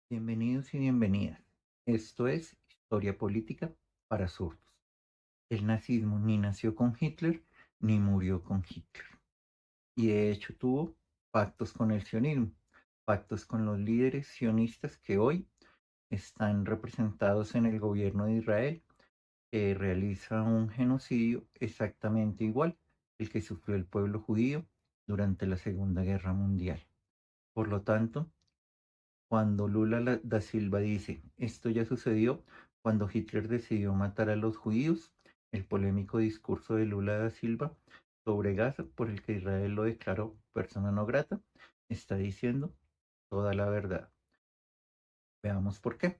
Bienvenidos y bienvenidas. Esto es Historia Política para Zurdos. El nazismo ni nació con Hitler ni murió con Hitler. Y de hecho tuvo pactos con el sionismo, pactos con los líderes sionistas que hoy están representados en el gobierno de Israel, que realiza un genocidio exactamente igual el que sufrió el pueblo judío durante la Segunda Guerra Mundial. Por lo tanto, cuando da Silva dice, esto ya sucedió cuando Hitler decidió matar a los judíos, el polémico discurso de Lula da Silva sobre Gaza, por el que Israel lo declaró persona no grata, está diciendo toda la verdad. Veamos por qué.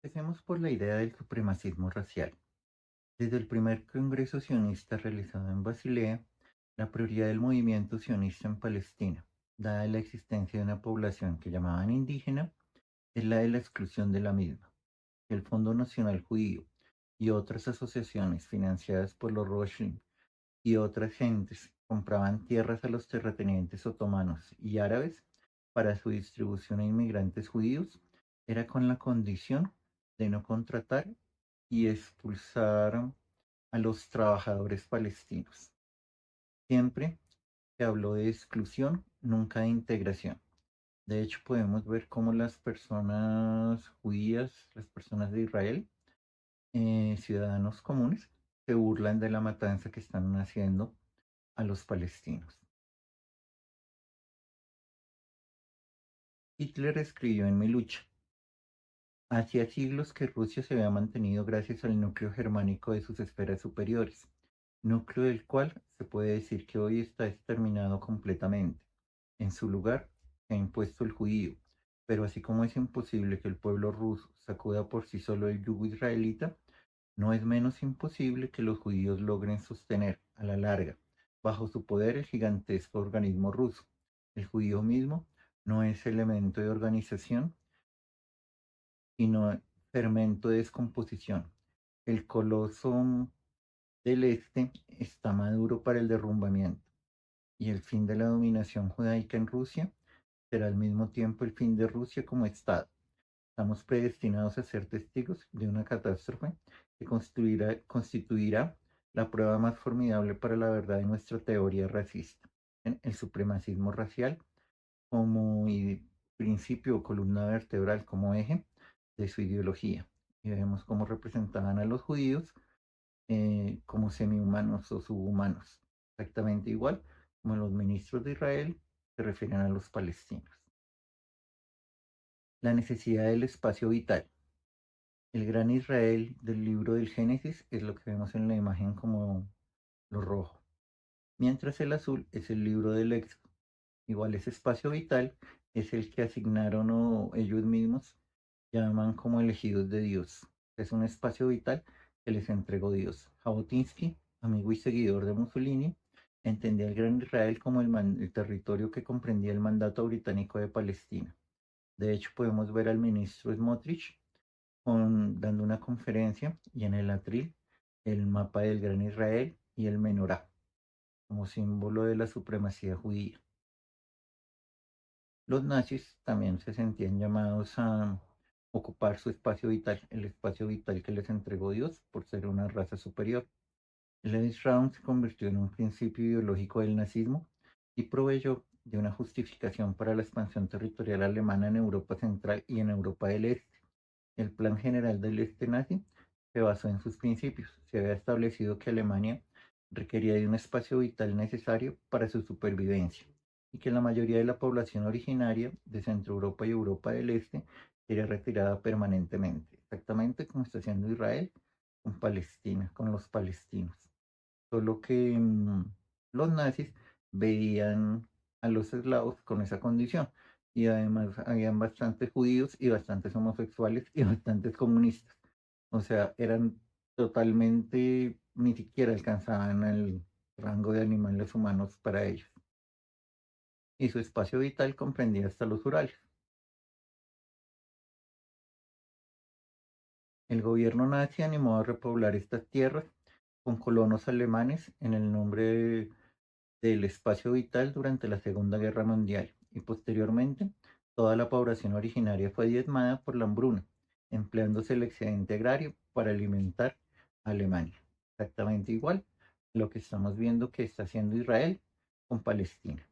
Empecemos por la idea del supremacismo racial. Desde el primer Congreso sionista realizado en Basilea, la prioridad del movimiento sionista en Palestina, dada la existencia de una población que llamaban indígena, es la de la exclusión de la misma. El Fondo Nacional Judío y otras asociaciones financiadas por los Rothschild y otras gentes compraban tierras a los terratenientes otomanos y árabes para su distribución a inmigrantes judíos, era con la condición de no contratar y expulsar a los trabajadores palestinos. Siempre se habló de exclusión, nunca de integración. De hecho, podemos ver cómo las personas judías, las personas de Israel, ciudadanos comunes, se burlan de la matanza que están haciendo a los palestinos. Hitler escribió en Mi lucha, hacía siglos que Rusia se había mantenido gracias al núcleo germánico de sus esferas superiores, núcleo del cual se puede decir que hoy está exterminado completamente. En su lugar se ha impuesto el judío, pero así como es imposible que el pueblo ruso sacuda por sí solo el yugo israelita, no es menos imposible que los judíos logren sostener, a la larga, bajo su poder el gigantesco organismo ruso. El judío mismo no es elemento de organización, sino fermento de descomposición. El coloso del este está maduro para el derrumbamiento, y el fin de la dominación judaica en Rusia será al mismo tiempo el fin de Rusia como Estado. Estamos predestinados a ser testigos de una catástrofe que constituirá la prueba más formidable para la verdad de nuestra teoría racista, en el supremacismo racial como principio o columna vertebral, como eje de su ideología. Y vemos cómo representaban a los judíos como semihumanos o subhumanos, exactamente igual como los ministros de Israel se refieren a los palestinos. La necesidad del espacio vital. El gran Israel del libro del Génesis es lo que vemos en la imagen como lo rojo, mientras el azul es el libro del Éxodo. Igual ese espacio vital es el que asignaron o ellos mismos llaman como elegidos de Dios. Es un espacio vital que les entregó Dios. Jabotinsky, amigo y seguidor de Mussolini, entendía el Gran Israel como el territorio que comprendía el mandato británico de Palestina. De hecho, podemos ver al ministro Smotrich dando una conferencia y en el atril el mapa del Gran Israel y el menorá como símbolo de la supremacía judía. Los nazis también se sentían llamados a ocupar su espacio vital, el espacio vital que les entregó Dios por ser una raza superior. El Raum se convirtió en un principio ideológico del nazismo y proveyó de una justificación para la expansión territorial alemana en Europa Central y en Europa del Este. El plan general del Este nazi se basó en sus principios. Se había establecido que Alemania requería de un espacio vital necesario para su supervivencia y que la mayoría de la población originaria de Centro Europa y Europa del Este sería retirada permanentemente, exactamente como está haciendo Israel con Palestina, con los palestinos. Solo que los nazis veían a los eslavos con esa condición y además habían bastantes judíos y bastantes homosexuales y bastantes comunistas. O sea, eran totalmente ni siquiera alcanzaban el rango de animales humanos para ellos, y su espacio vital comprendía hasta los Urales. El gobierno nazi animó a repoblar estas tierras con colonos alemanes en el nombre del espacio vital durante la Segunda Guerra Mundial, y posteriormente toda la población originaria fue diezmada por la hambruna, empleándose el excedente agrario para alimentar a Alemania. Exactamente igual lo que estamos viendo que está haciendo Israel con Palestina,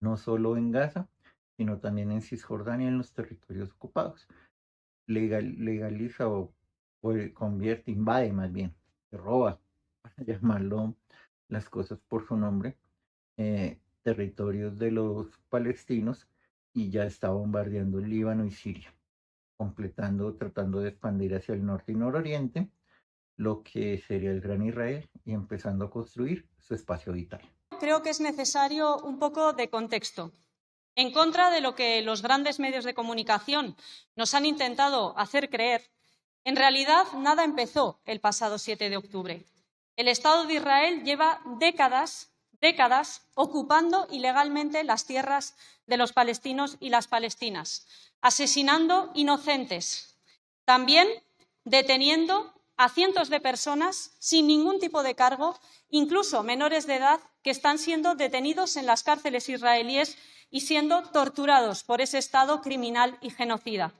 no solo en Gaza, sino también en Cisjordania, en los territorios ocupados. Legaliza o convierte, invade más bien, se roba, para llamarlo las cosas por su nombre, territorios de los palestinos, y ya está bombardeando el Líbano y Siria, tratando de expandir hacia el norte y nororiente lo que sería el Gran Israel y empezando a construir su espacio vital. Creo que es necesario un poco de contexto. En contra de lo que los grandes medios de comunicación nos han intentado hacer creer, en realidad nada empezó el pasado 7 de octubre. El Estado de Israel lleva décadas ocupando ilegalmente las tierras de los palestinos y las palestinas, asesinando inocentes, también deteniendo a cientos de personas sin ningún tipo de cargo, incluso menores de edad, que están siendo detenidos en las cárceles israelíes y siendo torturados por ese Estado criminal y genocida.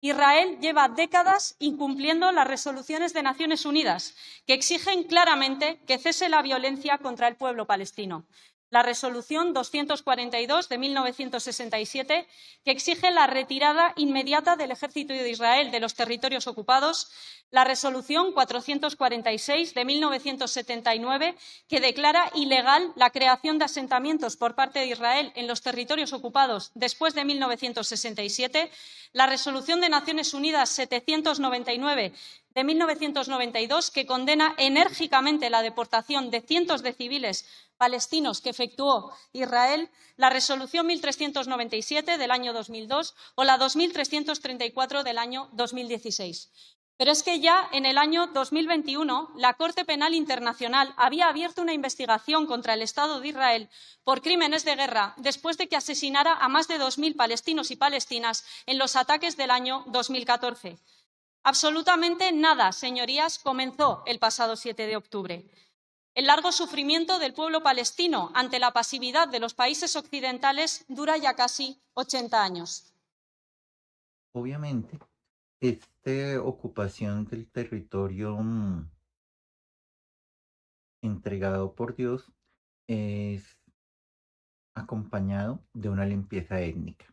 Israel lleva décadas incumpliendo las resoluciones de Naciones Unidas, que exigen claramente que cese la violencia contra el pueblo palestino. La Resolución 242 de 1967, que exige la retirada inmediata del ejército de Israel de los territorios ocupados. La Resolución 446 de 1979, que declara ilegal la creación de asentamientos por parte de Israel en los territorios ocupados después de 1967. La Resolución de Naciones Unidas 799 de 1992, que condena enérgicamente la deportación de cientos de civiles palestinos que efectuó Israel, la Resolución 1397 del año 2002 o la 2334 del año 2016. Pero es que ya en el año 2021 la Corte Penal Internacional había abierto una investigación contra el Estado de Israel por crímenes de guerra después de que asesinara a más de 2000 palestinos y palestinas en los ataques del año 2014. Absolutamente nada, señorías, comenzó el pasado 7 de octubre. El largo sufrimiento del pueblo palestino ante la pasividad de los países occidentales dura ya casi 80 años. Obviamente, esta ocupación del territorio entregado por Dios es acompañado de una limpieza étnica.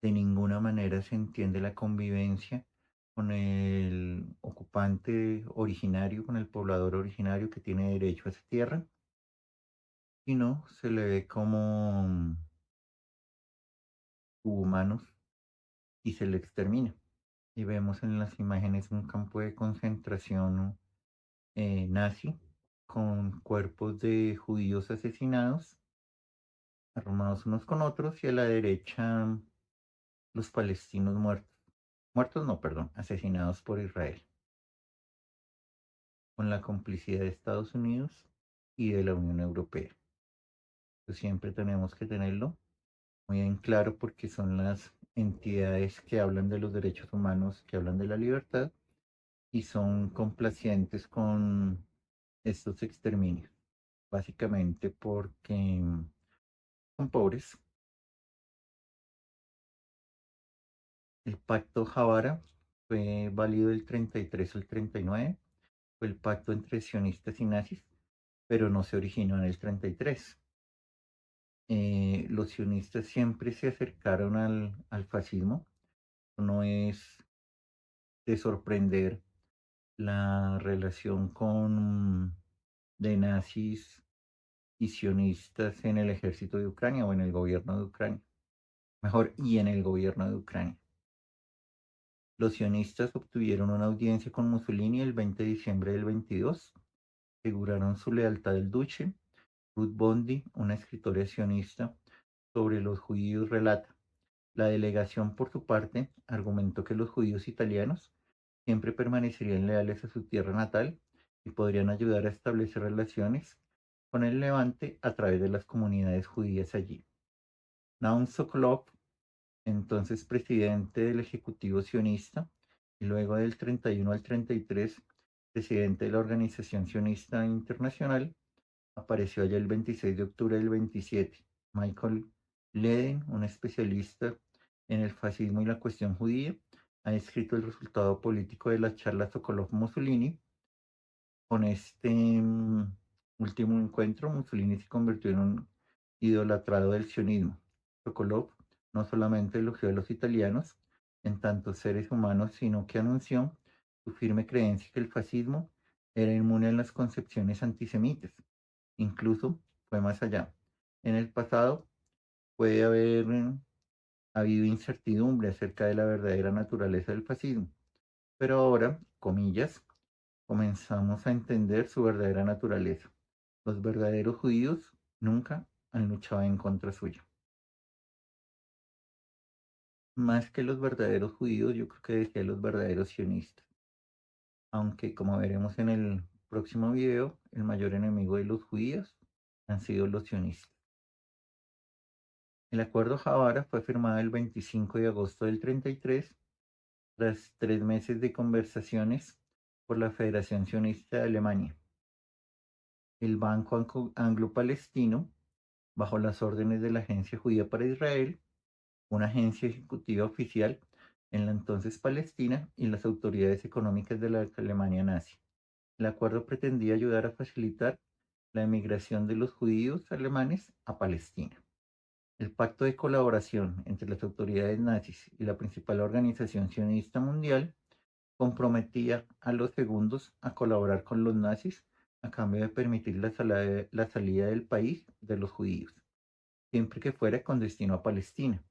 De ninguna manera se entiende la convivencia con el ocupante originario, con el poblador originario que tiene derecho a esa tierra, sino se le ve como humanos y se le extermina. Y vemos en las imágenes un campo de concentración nazi con cuerpos de judíos asesinados, armados unos con otros, y a la derecha los palestinos muertos no, perdón, asesinados por Israel, con la complicidad de Estados Unidos y de la Unión Europea. Pues siempre tenemos que tenerlo muy en claro porque son las entidades que hablan de los derechos humanos, que hablan de la libertad y son complacientes con estos exterminios, básicamente porque son pobres. El pacto Javara fue válido del 33 al 39, fue el pacto entre sionistas y nazis, pero no se originó en el 33. Los sionistas siempre se acercaron al fascismo. No es de sorprender la relación de nazis y sionistas en el ejército de Ucrania o en el gobierno de Ucrania. Mejor, y en el gobierno de Ucrania. Los sionistas obtuvieron una audiencia con Mussolini el 20 de diciembre del 22. Aseguraron su lealtad al duce. Ruth Bondi, una escritora sionista sobre los judíos, relata: la delegación, por su parte, argumentó que los judíos italianos siempre permanecerían leales a su tierra natal y podrían ayudar a establecer relaciones con el Levante a través de las comunidades judías allí. Naum Sokolov, entonces presidente del Ejecutivo sionista, y luego del 31 al 33, presidente de la Organización Sionista Internacional, apareció allá el 26 de octubre del 27. Michael Leden, un especialista en el fascismo y la cuestión judía, ha descrito el resultado político de la charla Sokolov-Mussolini. Con este último encuentro, Mussolini se convirtió en un idolatrado del sionismo. Sokolov no solamente elogió a los italianos en tanto seres humanos, sino que anunció su firme creencia que el fascismo era inmune a las concepciones antisemitas. Incluso fue más allá. En el pasado puede haber habido incertidumbre acerca de la verdadera naturaleza del fascismo, pero ahora, comillas, comenzamos a entender su verdadera naturaleza. Los verdaderos judíos nunca han luchado en contra suya. Más que los verdaderos judíos, yo creo que decía los verdaderos sionistas. Aunque, como veremos en el próximo video, el mayor enemigo de los judíos han sido los sionistas. El acuerdo Javara fue firmado el 25 de agosto del 33, tras 3 meses de conversaciones por la Federación Sionista de Alemania. El Banco Anglo-Palestino, bajo las órdenes de la Agencia Judía para Israel, una agencia ejecutiva oficial en la entonces Palestina, y las autoridades económicas de la Alemania nazi. El acuerdo pretendía ayudar a facilitar la emigración de los judíos alemanes a Palestina. El pacto de colaboración entre las autoridades nazis y la principal organización sionista mundial comprometía a los segundos a colaborar con los nazis a cambio de permitir la salida del país de los judíos, siempre que fuera con destino a Palestina.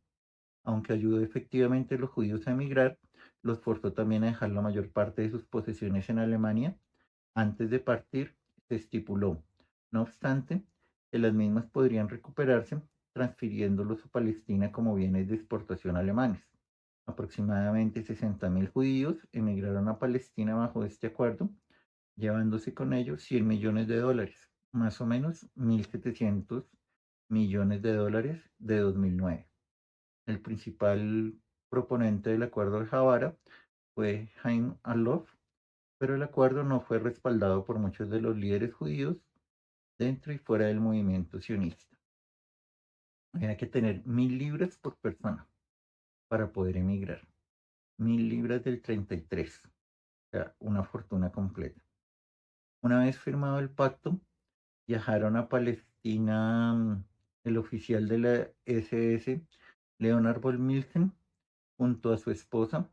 Aunque ayudó efectivamente a los judíos a emigrar, los forzó también a dejar la mayor parte de sus posesiones en Alemania. Antes de partir, se estipuló, no obstante, que las mismas podrían recuperarse transfiriéndolos a Palestina como bienes de exportación alemanes. Aproximadamente 60.000 judíos emigraron a Palestina bajo este acuerdo, llevándose con ellos 100 millones de dólares, más o menos 1.700 millones de dólares de 2009. El principal proponente del acuerdo de Javara fue Haim Alof, pero el acuerdo no fue respaldado por muchos de los líderes judíos dentro y fuera del movimiento sionista. Había que tener 1.000 libras por persona para poder emigrar. 1.000 libras del 33, o sea, una fortuna completa. Una vez firmado el pacto, viajaron a Palestina el oficial de la SS, Leonard von Milsen, junto a su esposa,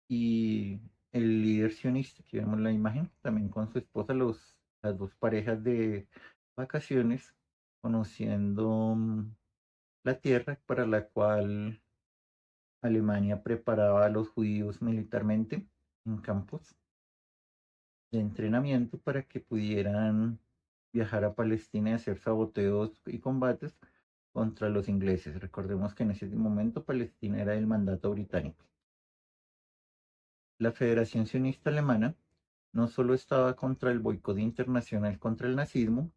y el líder sionista, que vemos la imagen, también con su esposa, las dos parejas de vacaciones, conociendo la tierra para la cual Alemania preparaba a los judíos militarmente en campos de entrenamiento para que pudieran viajar a Palestina y hacer saboteos y combates contra los ingleses. Recordemos que en ese momento Palestina era del mandato británico. La Federación Sionista Alemana no solo estaba contra el boicot internacional contra el nazismo,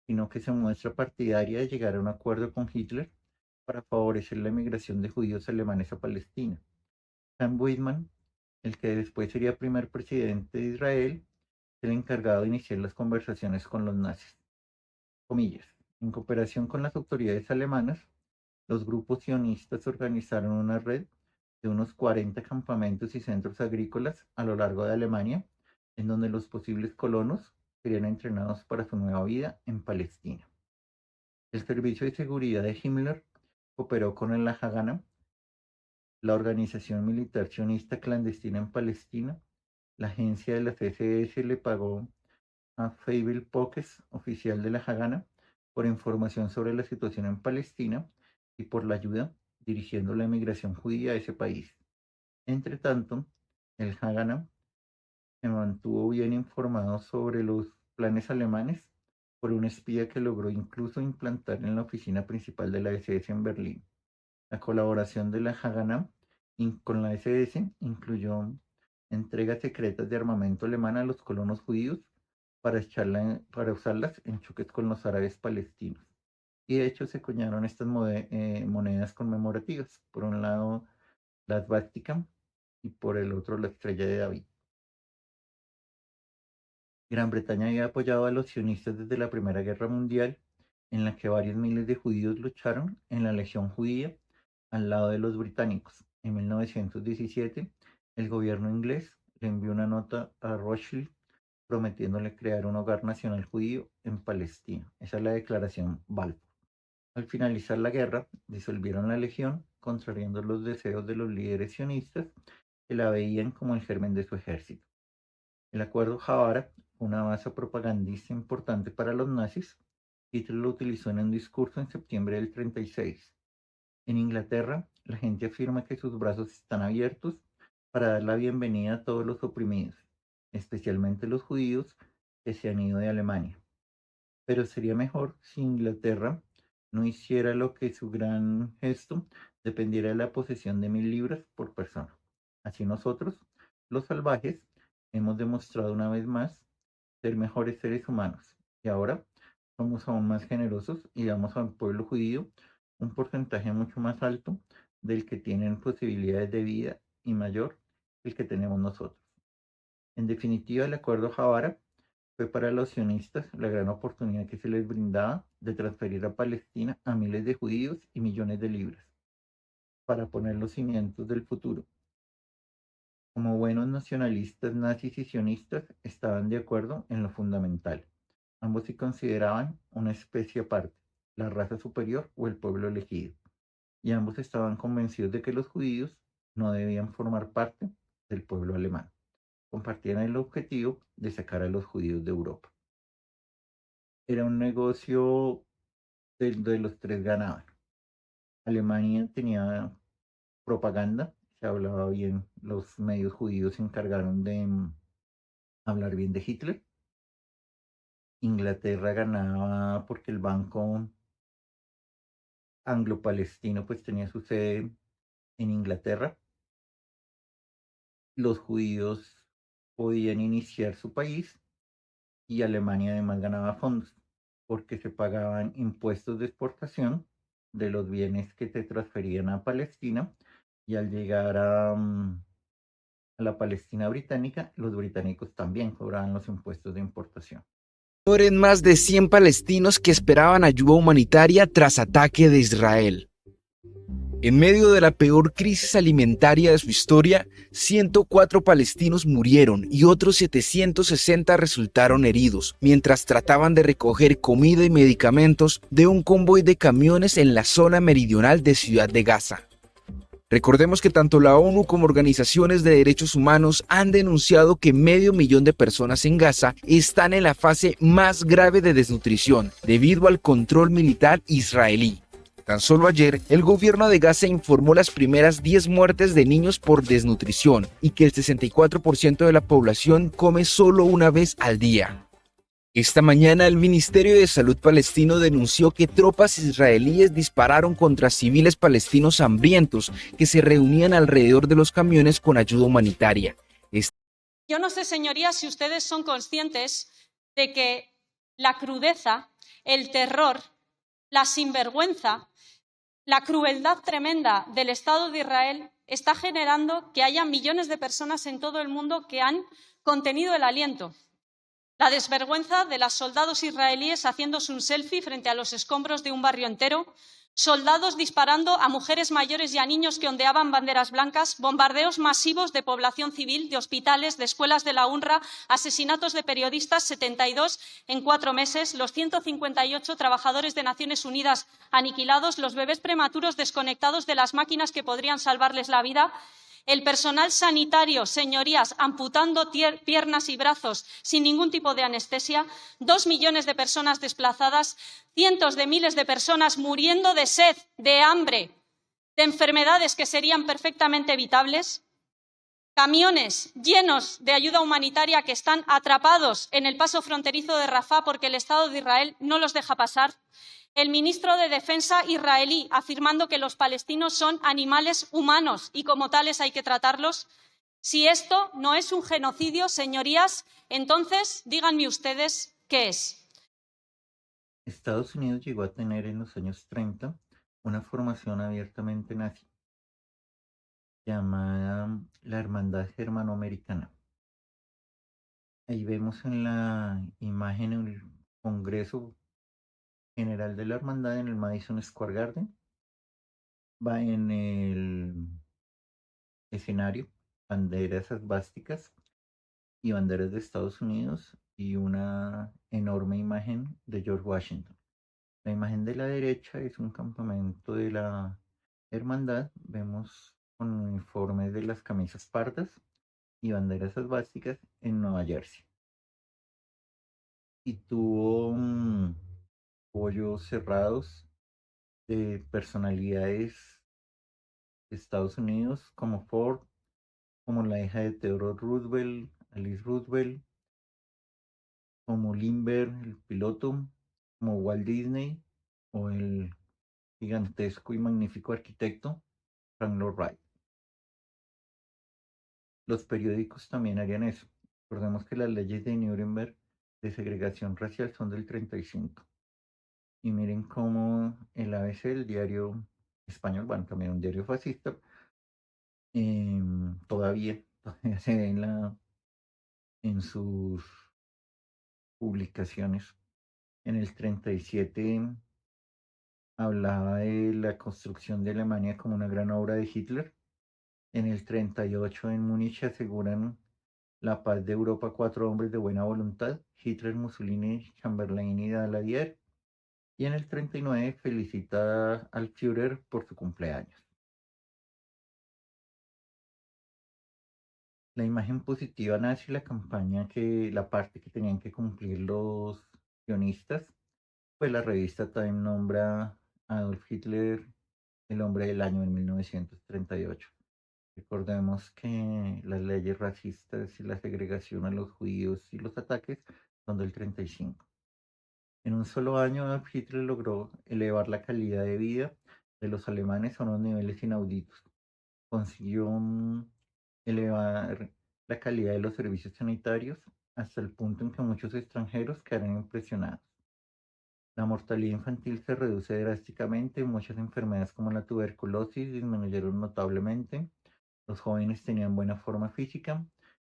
sino que se muestra partidaria de llegar a un acuerdo con Hitler para favorecer la emigración de judíos alemanes a Palestina. Sam Weizmann, el que después sería primer presidente de Israel, es el encargado de iniciar las conversaciones con los nazis. Comillas. En cooperación con las autoridades alemanas, los grupos sionistas organizaron una red de unos 40 campamentos y centros agrícolas a lo largo de Alemania, en donde los posibles colonos serían entrenados para su nueva vida en Palestina. El Servicio de Seguridad de Himmler cooperó con la Haganah, la organización militar sionista clandestina en Palestina. La agencia de las SS le pagó a Feivel Pokes, oficial de la Haganah, por información sobre la situación en Palestina y por la ayuda dirigiendo la emigración judía a ese país. Entre tanto, el Haganah se mantuvo bien informado sobre los planes alemanes por un espía que logró incluso implantar en la oficina principal de la SS en Berlín. La colaboración de la Haganah con la SS incluyó entregas secretas de armamento alemán a los colonos judíos para usarlas en choques con los árabes palestinos. Y de hecho se acuñaron estas monedas conmemorativas. Por un lado, la svástica y por el otro, la estrella de David. Gran Bretaña había apoyado a los sionistas desde la Primera Guerra Mundial, en la que varios miles de judíos lucharon en la Legión Judía al lado de los británicos. En 1917, el gobierno inglés le envió una nota a Rothschild prometiéndole crear un hogar nacional judío en Palestina. Esa es la declaración Balfour. Al finalizar la guerra, disolvieron la legión, contrariando los deseos de los líderes sionistas que la veían como el germen de su ejército. El acuerdo Javara fue una base propagandista importante para los nazis. Hitler lo utilizó en un discurso en septiembre del 36. En Inglaterra, la gente afirma que sus brazos están abiertos para dar la bienvenida a todos los oprimidos, especialmente los judíos que se han ido de Alemania. Pero sería mejor si Inglaterra no hiciera lo que su gran gesto dependiera de la posesión de 1.000 libras por persona. Así nosotros, los salvajes, hemos demostrado una vez más ser mejores seres humanos y ahora somos aún más generosos y damos al pueblo judío un porcentaje mucho más alto del que tienen posibilidades de vida y mayor el que tenemos nosotros. En definitiva, el acuerdo Javara fue para los sionistas la gran oportunidad que se les brindaba de transferir a Palestina a miles de judíos y millones de libras para poner los cimientos del futuro. Como buenos nacionalistas nazis y sionistas estaban de acuerdo en lo fundamental. Ambos se consideraban una especie aparte, la raza superior o el pueblo elegido. Y ambos estaban convencidos de que los judíos no debían formar parte del pueblo alemán. Compartían el objetivo de sacar a los judíos de Europa. Era un negocio de los tres ganaban. Alemania tenía propaganda, se hablaba bien, los medios judíos se encargaron de hablar bien de Hitler. Inglaterra ganaba porque el Banco Anglo-Palestino pues tenía su sede en Inglaterra. Los judíos podían iniciar su país y Alemania además ganaba fondos porque se pagaban impuestos de exportación de los bienes que se transferían a Palestina y al llegar a la Palestina británica, los británicos también cobraban los impuestos de importación. Mueren más de 100 palestinos que esperaban ayuda humanitaria tras ataque de Israel. En medio de la peor crisis alimentaria de su historia, 104 palestinos murieron y otros 760 resultaron heridos mientras trataban de recoger comida y medicamentos de un convoy de camiones en la zona meridional de Ciudad de Gaza. Recordemos que tanto la ONU como organizaciones de derechos humanos han denunciado que 500.000 de personas en Gaza están en la fase más grave de desnutrición debido al control militar israelí. Tan solo ayer, el gobierno de Gaza informó las primeras 10 muertes de niños por desnutrición y que el 64% de la población come solo una vez al día. Esta mañana, el Ministerio de Salud palestino denunció que tropas israelíes dispararon contra civiles palestinos hambrientos que se reunían alrededor de los camiones con ayuda humanitaria. Yo no sé, señorías, si ustedes son conscientes de que la crudeza, el terror, la sinvergüenza, la crueldad tremenda del Estado de Israel está generando que haya millones de personas en todo el mundo que han contenido el aliento. La desvergüenza de los soldados israelíes haciéndose un selfie frente a los escombros de un barrio entero, soldados disparando a mujeres mayores y a niños que ondeaban banderas blancas, bombardeos masivos de población civil, de hospitales, de escuelas de la UNRWA, asesinatos de periodistas, 72 en 4 meses, los 158 trabajadores de Naciones Unidas aniquilados, los bebés prematuros desconectados de las máquinas que podrían salvarles la vida. El personal sanitario, señorías, amputando piernas y brazos sin ningún tipo de anestesia, 2 millones de personas desplazadas, cientos de miles de personas muriendo de sed, de hambre, de enfermedades que serían perfectamente evitables, camiones llenos de ayuda humanitaria que están atrapados en el paso fronterizo de Rafah porque el Estado de Israel no los deja pasar. El ministro de Defensa israelí afirmando que los palestinos son animales humanos y como tales hay que tratarlos. Si esto no es un genocidio, señorías, entonces díganme ustedes qué es. Estados Unidos llegó a tener en los años 30 una formación abiertamente nazi llamada la Hermandad Germanoamericana. Ahí vemos en la imagen el Congreso General de la Hermandad en el Madison Square Garden. Va en el escenario banderas asbásticas y banderas de Estados Unidos y una enorme imagen de George Washington. La imagen de la derecha es un campamento de la hermandad. Vemos con uniformes de las camisas pardas y banderas asbásticas en Nueva Jersey. Y tuvo pollos cerrados de personalidades de Estados Unidos como Ford, como la hija de Theodore Roosevelt, Alice Roosevelt, como Lindbergh, el piloto, como Walt Disney o el gigantesco y magnífico arquitecto Frank Lloyd Wright. Los periódicos también harían eso. Recordemos que las leyes de Nuremberg de segregación racial son del 35. Y miren cómo el ABC, el diario español, bueno, también un diario fascista, todavía se ve en sus publicaciones. En el 37 hablaba de la construcción de Alemania como una gran obra de Hitler. En el 38 en Múnich aseguran la paz de Europa a 4 hombres de buena voluntad, Hitler, Mussolini, Chamberlain y Daladier. Y en el 39 felicita al Führer por su cumpleaños. La imagen positiva nace la campaña la parte que tenían que cumplir los guionistas, pues la revista Time nombra a Adolf Hitler el hombre del año en 1938. Recordemos que las leyes racistas y la segregación a los judíos y los ataques son del 35. En un solo año, Adolf Hitler logró elevar la calidad de vida de los alemanes a unos niveles inauditos. Consiguió elevar la calidad de los servicios sanitarios hasta el punto en que muchos extranjeros quedaron impresionados. La mortalidad infantil se reduce drásticamente, muchas enfermedades como la tuberculosis disminuyeron notablemente, los jóvenes tenían buena forma física.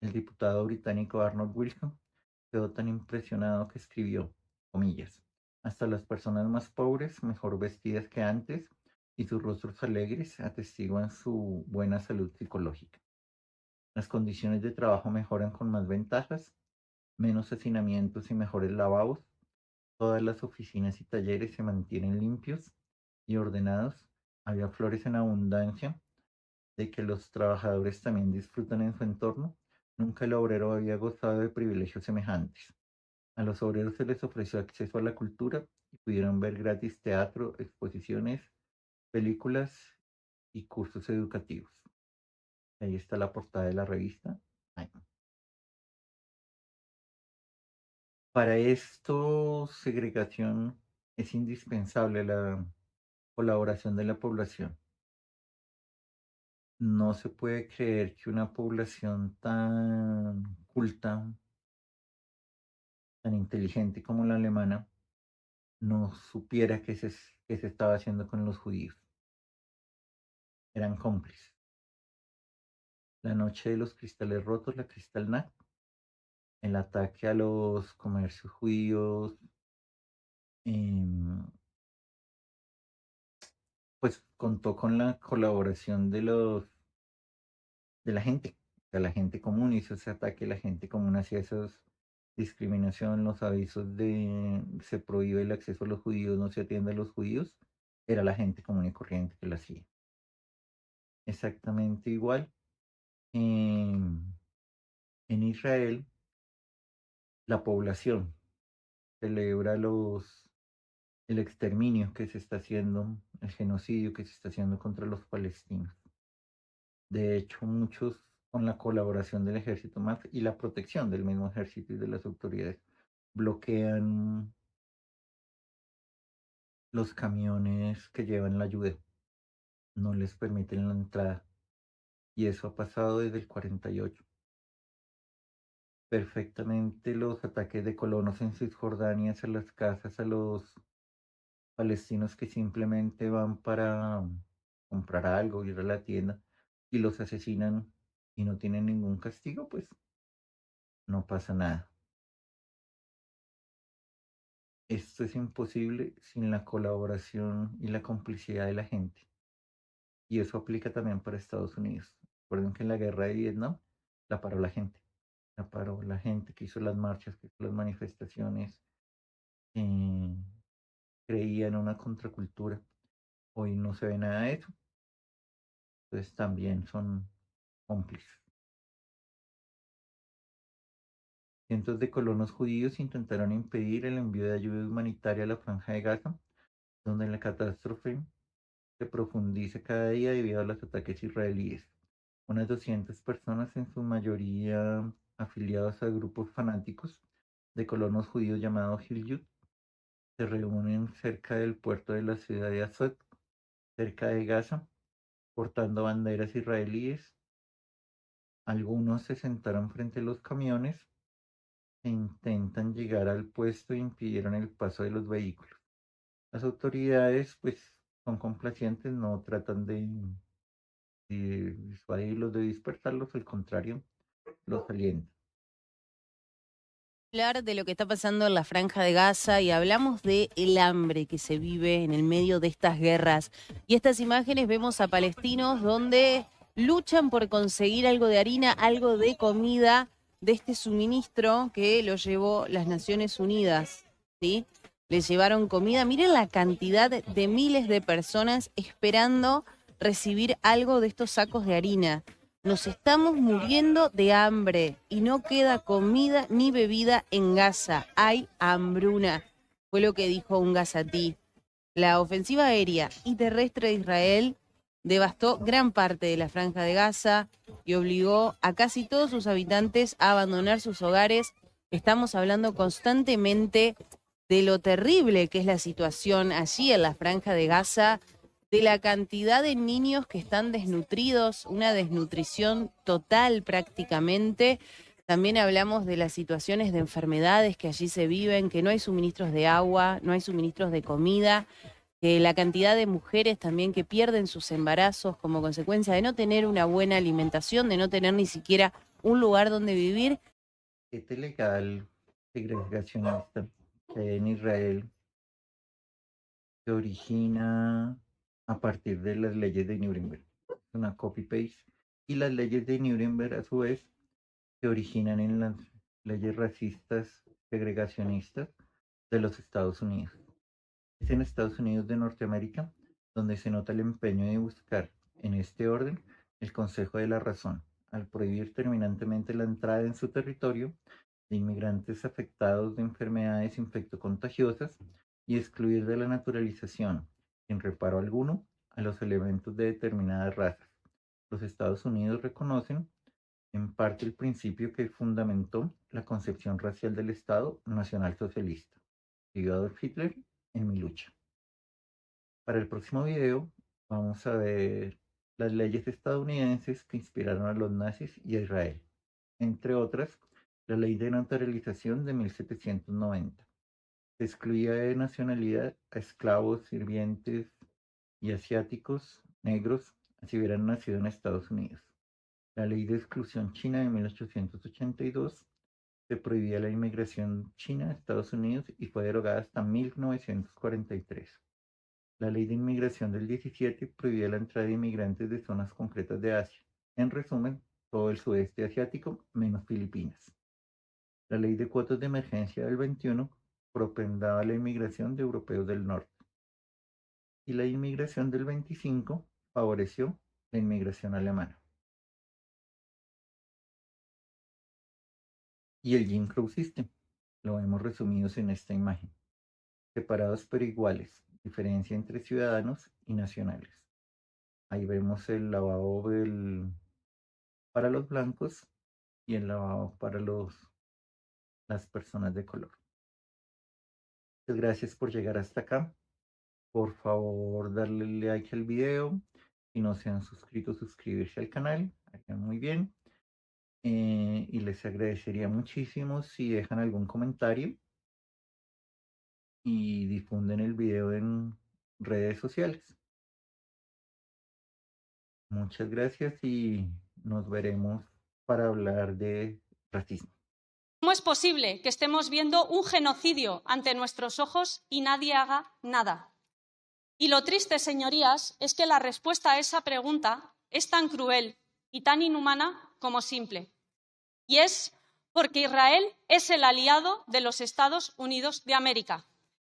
El diputado británico Arnold Wilson quedó tan impresionado que escribió, comillas, hasta las personas más pobres, mejor vestidas que antes, y sus rostros alegres atestiguan su buena salud psicológica. Las condiciones de trabajo mejoran con más ventajas, menos hacinamientos y mejores lavabos. Todas las oficinas y talleres se mantienen limpios y ordenados. Había flores en abundancia, de que los trabajadores también disfrutan en su entorno. Nunca el obrero había gozado de privilegios semejantes. A los obreros se les ofreció acceso a la cultura y pudieron ver gratis teatro, exposiciones, películas y cursos educativos. Ahí está la portada de la revista. Ay. Para esto, segregación es indispensable la colaboración de la población. No se puede creer que una población tan culta, tan inteligente como la alemana, no supiera qué se estaba haciendo con los judíos. Eran cómplices. La noche de los cristales rotos, la Kristallnacht, el ataque a los comercios judíos, em, pues contó con la colaboración de la gente, de la gente común, hizo ese ataque, la gente común hacía esas discriminación, los avisos de se prohíbe el acceso a los judíos, no se atiende a los judíos, era la gente común y corriente que lo hacía. Exactamente igual. En Israel, la población celebra el exterminio que se está haciendo, el genocidio que se está haciendo contra los palestinos. De hecho, muchos con la colaboración del ejército más y la protección del mismo ejército y de las autoridades bloquean los camiones que llevan la ayuda, no les permiten la entrada. y eso ha pasado desde el 48. Perfectamente los ataques de colonos en Cisjordania a las casas, a los palestinos que simplemente van para comprar algo, ir a la tienda y los asesinan y no tienen ningún castigo, pues no pasa nada. Esto es imposible sin la colaboración y la complicidad de la gente. Y eso aplica también para Estados Unidos. Recuerden que en la guerra de Vietnam la paró la gente. La paró la gente que hizo las marchas, que hizo las manifestaciones, que creía en una contracultura. Hoy no se ve nada de eso. Entonces también son cómplices. Cientos de colonos judíos intentaron impedir el envío de ayuda humanitaria a la Franja de Gaza, donde la catástrofe se profundiza cada día debido a los ataques israelíes. Unas 200 personas, en su mayoría afiliados a grupos fanáticos de colonos judíos llamados Hilyut, se reúnen cerca del puerto de la ciudad de Asot, cerca de Gaza, portando banderas israelíes. Algunos se sentaron frente a los camiones e intentan llegar al puesto e impidieron el paso de los vehículos. Las autoridades, pues, son complacientes, no tratan de disuadirlos, de dispersarlos, al contrario, los alientan. Hablar de lo que está pasando en la Franja de Gaza y hablamos de el hambre que se vive en el medio de estas guerras. Y estas imágenes vemos a palestinos donde luchan por conseguir algo de harina, algo de comida de este suministro que lo llevó las Naciones Unidas, ¿sí? Les llevaron comida. Miren la cantidad de miles de personas esperando recibir algo de estos sacos de harina. Nos estamos muriendo de hambre y no queda comida ni bebida en Gaza. Hay hambruna, fue lo que dijo un gazatí. La ofensiva aérea y terrestre de Israel devastó gran parte de la Franja de Gaza y obligó a casi todos sus habitantes a abandonar sus hogares. Estamos hablando constantemente de lo terrible que es la situación allí en la Franja de Gaza, de la cantidad de niños que están desnutridos, una desnutrición total prácticamente. También hablamos de las situaciones de enfermedades que allí se viven, que no hay suministros de agua, no hay suministros de comida, que la cantidad de mujeres también que pierden sus embarazos como consecuencia de no tener una buena alimentación, de no tener ni siquiera un lugar donde vivir. Este legal segregacionista que hay en Israel se origina a partir de las leyes de Nuremberg. Es una copy-paste. Y las leyes de Nuremberg, a su vez, se originan en las leyes racistas segregacionistas de los Estados Unidos. Es en Estados Unidos de Norteamérica donde se nota el empeño de buscar, en este orden, el Consejo de la Razón, al prohibir terminantemente la entrada en su territorio de inmigrantes afectados de enfermedades infectocontagiosas y excluir de la naturalización, sin reparo alguno, a los elementos de determinadas razas. Los Estados Unidos reconocen, en parte, el principio que fundamentó la concepción racial del Estado Nacional Socialista, de Adolf Hitler, en mi lucha. Para el próximo video vamos a ver las leyes estadounidenses que inspiraron a los nazis y a Israel, entre otras, la Ley de Naturalización de 1790. Se excluía de nacionalidad a esclavos, sirvientes y asiáticos negros, si hubieran nacido en Estados Unidos. La Ley de Exclusión China de 1882 se prohibía la inmigración china a Estados Unidos y fue derogada hasta 1943. La Ley de Inmigración del 17 prohibía la entrada de inmigrantes de zonas concretas de Asia. En resumen, todo el sudeste asiático menos Filipinas. La Ley de Cuotas de Emergencia del 21 propendaba la inmigración de europeos del norte. Y la inmigración del 25 favoreció la inmigración alemana. Y el Jim Crow System, lo vemos resumidos en esta imagen. Separados pero iguales, diferencia entre ciudadanos y nacionales. Ahí vemos el lavabo para los blancos y el lavabo para las personas de color. Muchas gracias por llegar hasta acá. Por favor, darle like al video. Si no se han suscrito, suscribirse al canal, harían muy bien. Y les agradecería muchísimo si dejan algún comentario y difunden el video en redes sociales. Muchas gracias y nos veremos para hablar de racismo. ¿Cómo es posible que estemos viendo un genocidio ante nuestros ojos y nadie haga nada? Y lo triste, señorías, es que la respuesta a esa pregunta es tan cruel y tan inhumana como simple. Y es porque Israel es el aliado de los Estados Unidos de América.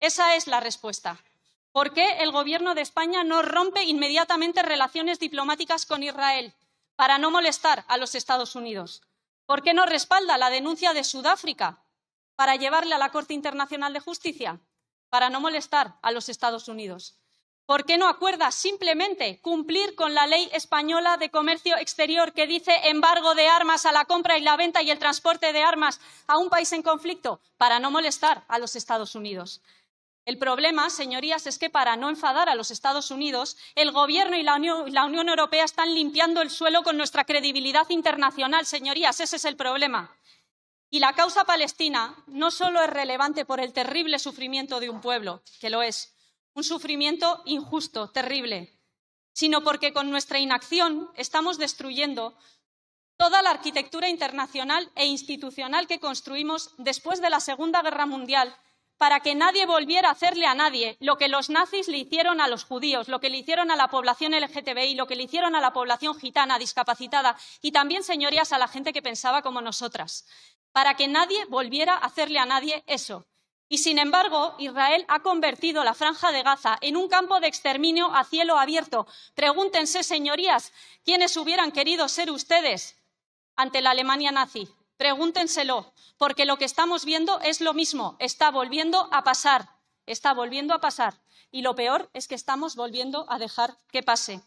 Esa es la respuesta. ¿Por qué el Gobierno de España no rompe inmediatamente relaciones diplomáticas con Israel para no molestar a los Estados Unidos? ¿Por qué no respalda la denuncia de Sudáfrica para llevarle a la Corte Internacional de Justicia para no molestar a los Estados Unidos? ¿Por qué no acuerda simplemente cumplir con la ley española de comercio exterior que dice embargo de armas a la compra y la venta y el transporte de armas a un país en conflicto para no molestar a los Estados Unidos? El problema, señorías, es que para no enfadar a los Estados Unidos, el Gobierno y la Unión Europea están limpiando el suelo con nuestra credibilidad internacional. Señorías, ese es el problema. Y la causa palestina no solo es relevante por el terrible sufrimiento de un pueblo, que lo es, un sufrimiento injusto, terrible, sino porque con nuestra inacción estamos destruyendo toda la arquitectura internacional e institucional que construimos después de la Segunda Guerra Mundial para que nadie volviera a hacerle a nadie lo que los nazis le hicieron a los judíos, lo que le hicieron a la población LGTBI, lo que le hicieron a la población gitana, discapacitada y también, señorías, a la gente que pensaba como nosotras, para que nadie volviera a hacerle a nadie eso. Y, sin embargo, Israel ha convertido la Franja de Gaza en un campo de exterminio a cielo abierto. Pregúntense, señorías, quiénes hubieran querido ser ustedes ante la Alemania nazi. Pregúntenselo, porque lo que estamos viendo es lo mismo. Está volviendo a pasar. Está volviendo a pasar. Y lo peor es que estamos volviendo a dejar que pase.